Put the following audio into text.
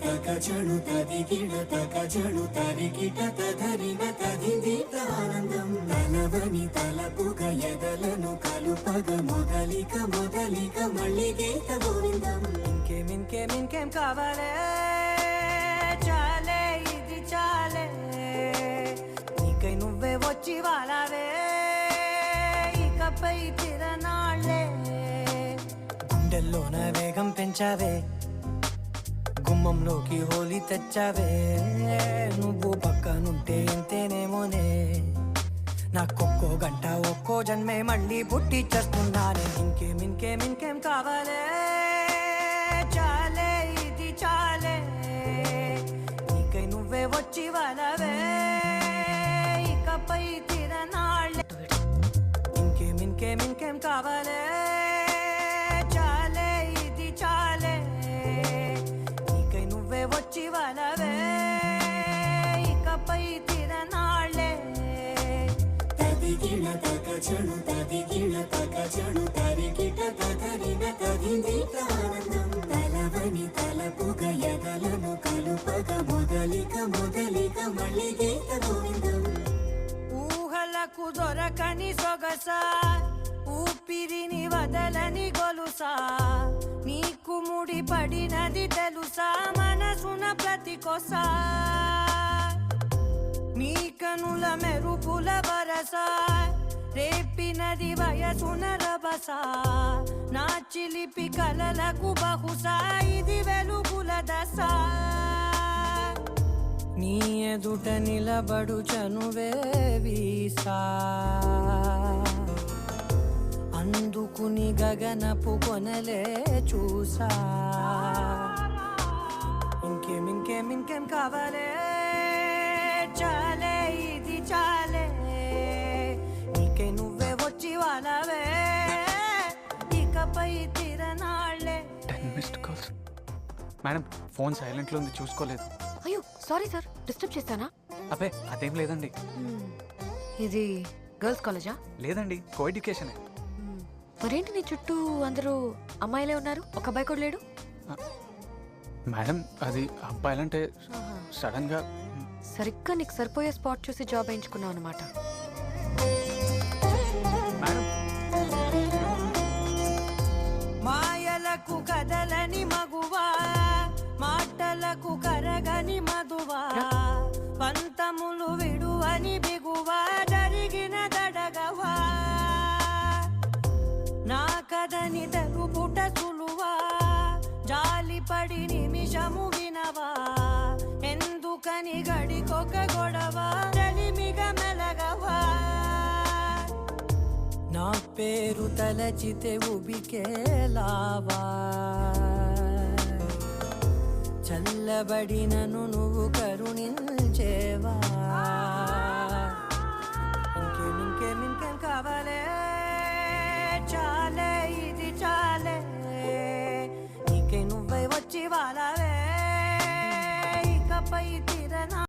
తక జడు తదిగిడ తక జడు తరిగిట తధరిన తదిదీత ఆనందం తలవని తలపుగ ఎదలను కలుపగ మొదలిక మళ్ళీ గీత గోవిందం. ఇంకేం కావాలే చాలే ఇది చాలే నీకై నువ్వే వచ్చి వాలావే ఇకపై తిరనాళ్ళే గుండెల్లోన వేగం పెంచావే గుమ్మంలోకి హోలీ తెచ్చావే నువ్వు పక్కనుంటే ఇంతేనేమోనే నాకొక్కో గంట ఒక్కో జన్మే మళ్ళీ పుట్టిచ్చేస్తున్నానే. ఇంకేం కావాలే చాలే ఇది చాలే నీకై నువ్వే వచ్చి వాలవే ఇకపై తిరనాళ్ళే. ఇంకేం కావాలే చాలే ఇది చాలే నీకై నువ్వే వచ్చి వాలవే ఇకపై తిరనాళ్ళే. తదిగిడ తక జడు తదిగిడ తక జడు తరిగిట తధరిన తదిదీత ఆనందం తలవని తలపుగ ఎదలను కలుపగ మొదలిక మళ్ళీ గీత గోవిందం. ఊహలకు దొరకని సొగసా ఊపిరిని వదలని గొలుసా నీకు ముడి పడినది తెలుసా మనసున ప్రతి కొసా నీ కనుల మెరుపుల వరసా రేపినది వయసున రభసా నా చిలిపి కలలకు బహుశా ఇది వెలుగుల దశ నీ ఎదుట నిలబడు చనువే వీసా అందుకుని గగనపు కొనలే చూసా. ఇంకేం కావాలే చాలే ఇది చాలే నీకే నువ్వే వచ్చి వాలవే ఇకపై తిరనాళ్ళే. 10 missed calls. మేడం ఫోన్ సైలెంట్లో ఉంది చూసుకోలేదు. అయ్యో సారీ సార్, డిస్టర్బ్ చేస్తానా? అబ్బే అదేం లేదండి. ఇది గర్ల్స్ కాలేజా? లేదండి, కో ఎడ్యుకేషనే. మరేంటి నీ చుట్టూ అందరూ అమ్మాయిలే ఉన్నారు, ఒక అబ్బాయి కూడా లేడు? మేడం అది అబ్బాయిలంటే సడన్ గా సరిగ్గా నీకు సరిపోయే స్పాట్ చూసి జాబ్ వేయించుకున్నావు అనమాట. మాయలకు కదలని మగువా మాటలకు కరగని మధువా పంతములు విడువని బిగువా జరిగిన దడగవా నా కదని తెలుపుట సులువా జాలిపడి నిమిషము వినవా ఎందుకని గడికొక గొడవ రలిమిగ మెలగవా నా పేరు తలచితే ఉబికేలావా చల్లబడినను నువ్వు కరుణించేవా. ఇంకేం కావాలే చాలే ఇది చాలే నీకే నువ్వై వచ్చి వాలవే ఇకపై